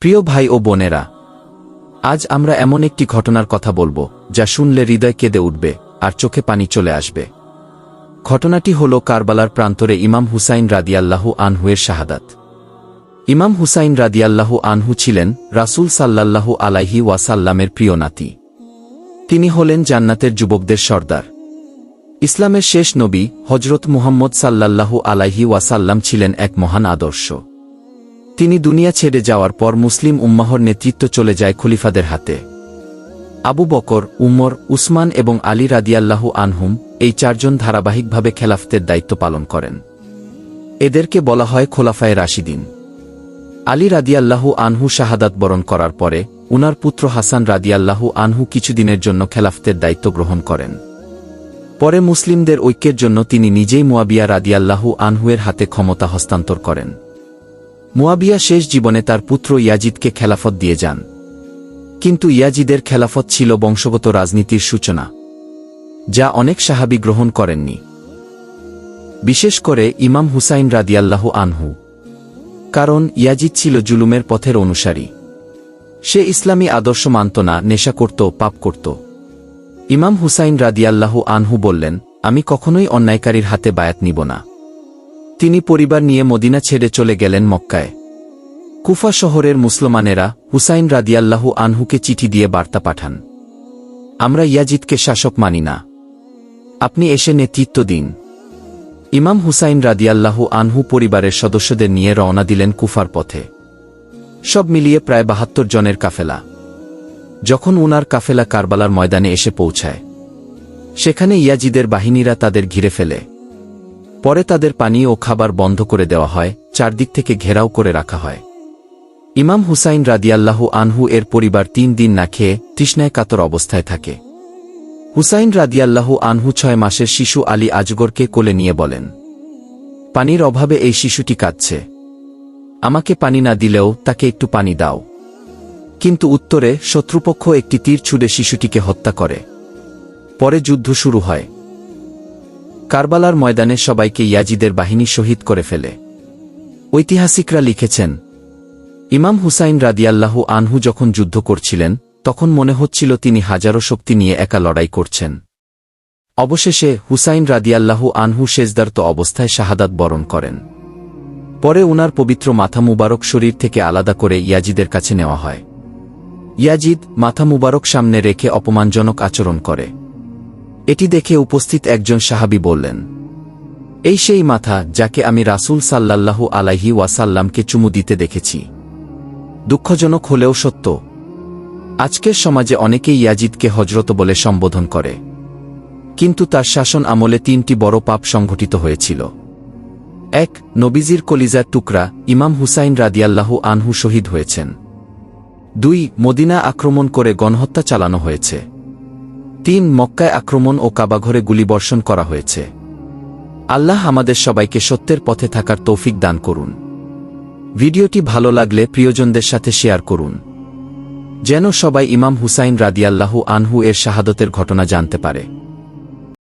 প্রিয় ভাই ও বোনেরা, আজ আমরা এমন একটি ঘটনার কথা বলবো যা শুনলে হৃদয় কেঁদে উঠবে আর চোখে পানি চলে আসবে। ঘটনাটি হল কারবালার প্রান্তরে ইমাম হুসাইন রাদিয়াল্লাহু আনহুয়ের শাহাদাত। ইমাম হুসাইন রাদিয়াল্লাহু আনহু ছিলেন রাসূল সাল্লাল্লাহু আলাইহি ওয়াসাল্লামের প্রিয় নাতি। তিনি হলেন জান্নাতের যুবকদের সর্দার। ইসলামের শেষ নবী হজরত মুহাম্মদ সাল্লাল্লাহু আলাইহি ওয়াসাল্লাম ছিলেন এক মহান আদর্শ। তিনি দুনিয়া ছেড়ে যাওয়ার পর মুসলিম উম্মাহর নেতৃত্ব চলে যায় খলিফাদের হাতে। আবু বকর, উমর, উসমান এবং আলী রাদিয়াল্লাহু আনহুম এই চারজন ধারাবাহিকভাবে খেলাফতের দায়িত্ব পালন করেন। এদেরকে বলা হয় খোলাফায়ে রাশিদিন। আলী রাদিয়াল্লাহু আনহু শাহাদাত বরণ করার পরে উনার পুত্র হাসান রাদিয়াল্লাহু আনহু কিছুদিনের জন্য খেলাফতের দায়িত্ব গ্রহণ করেন। পরে মুসলিমদের ঐক্যের জন্য তিনি নিজেই মুয়াবিয়া রাদিয়াল্লাহু আনহুয়ের হাতে ক্ষমতা হস্তান্তর করেন। মুয়াবিয়া শেষ জীবনে তার পুত্র ইয়াজিদকে খেলাফত দিয়ে যান। কিন্তু ইয়াজিদের খেলাফত ছিল বংশগত রাজনীতির সূচনা, যা অনেক সাহাবী গ্রহণ করেননি, বিশেষ করে ইমাম হুসাইন রাদিয়াল্লাহু আনহু। কারণ ইয়াজিদ ছিল জুলুমের পথের অনুসারী। সে ইসলামী আদর্শ মানত না, নেশা করত, পাপ করত। ইমাম হুসাইন রাদিয়াল্লাহু আনহু বললেন, আমি কখনোই অন্যায়কারীর হাতে বায়াত নিব না। তিনি পরিবার নিয়ে মদিনা ছেড়ে চলে গেলেন মক্কায়। কুফা শহরের মুসলমানেরা হুসাইন রাদিয়াল্লাহু আনহুকে চিঠি দিয়ে বার্তা পাঠান, আমরা ইয়াজিদকে শাসক মানি না, আপনি এসে নেতৃত্ব দিন। ইমাম হুসাইন রাদিয়াল্লাহু আনহু পরিবারের সদস্যদের নিয়ে রওনা দিলেন কুফার পথে। সব মিলিয়ে প্রায় ৭২ জনের কাফেলা। যখন উনার কাফেলা কারবালার ময়দানে এসে পৌঁছায়, সেখানে ইয়াজিদের বাহিনীরা তাদের ঘিরে ফেলে। পরে তাদের পানি ও খাবার বন্ধ করে দেওয়া হয়, চারদিক থেকে ঘেরাও করে রাখা হয়। ইমাম হুসাইন রাদিয়াল্লাহু আনহু এর পরিবার ৩ দিন না খেয়ে তৃষ্ণায় কাতর অবস্থায় থাকে। হুসাইন রাদিয়াল্লাহু আনহু ৬ মাসের শিশু আলী আজগরকে কোলে নিয়ে বলেন, পানির অভাবে এই শিশুটি কাঁদছে, আমাকে পানি না দিলেও তাকে একটু পানি দাও। কিন্তু উত্তরে শত্রুপক্ষ একটি তীর ছুড়ে শিশুটিকে হত্যা করে। পরে যুদ্ধ শুরু হয়। কারবালার ময়দানে সবাইকে ইয়াজিদের বাহিনী শহীদ করে ফেলে। ঐতিহাসিকরা লিখেছেন, ইমাম হুসাইন রাদিয়াল্লাহু আনহু যখন যুদ্ধ করছিলেন তখন মনে হচ্ছিল তিনি হাজারো শক্তি নিয়ে একা লড়াই করছেন। অবশেষে হুসাইন রাদিয়াল্লাহু আনহু সেজদারত অবস্থায় শাহাদাত বরণ করেন। পরে উনার পবিত্র মাথা মুবারক শরীর থেকে আলাদা করে ইয়াজিদের কাছে নেওয়া হয়। ইয়াজিদ মাথা মুবারক সামনে রেখে অপমানজনক আচরণ করে। এটি দেখে উপস্থিত একজন সাহাবী বললেন, এই সেই মাথা যাকে আমি রাসূল সাল্লাল্লাহু আলাইহি ওয়াসাল্লামকে চুমু দিতে দেখেছি। দুঃখজনক হলেও সত্য, আজকের সমাজে অনেকেই ইয়াজিদকে হযরত বলে সম্বোধন করে। কিন্তু তার শাসন আমলে ৩টি বড় পাপ সংঘটিত হয়েছিল। ১. নবীজির কলিজার টুকরা ইমাম হুসাইন রাদিয়াল্লাহু আনহু শহীদ হয়েছেন। ২. মদিনা আক্রমণ করে গণহত্যা চালানো হয়েছে। ৩. মক্কায় আক্রমণ ও কাবাঘরে গুলিবর্ষণ করা হয়েছে। আল্লাহ আমাদের সবাইকে সত্যের পথে থাকার তৌফিক দান করুন। ভিডিওটি ভালো লাগলে প্রিয়জনদের সাথে শেয়ার করুন, যেন সবাই ইমাম হুসাইন রাদিয়াল্লাহু আনহু এর শাহাদতের ঘটনা জানতে পারে।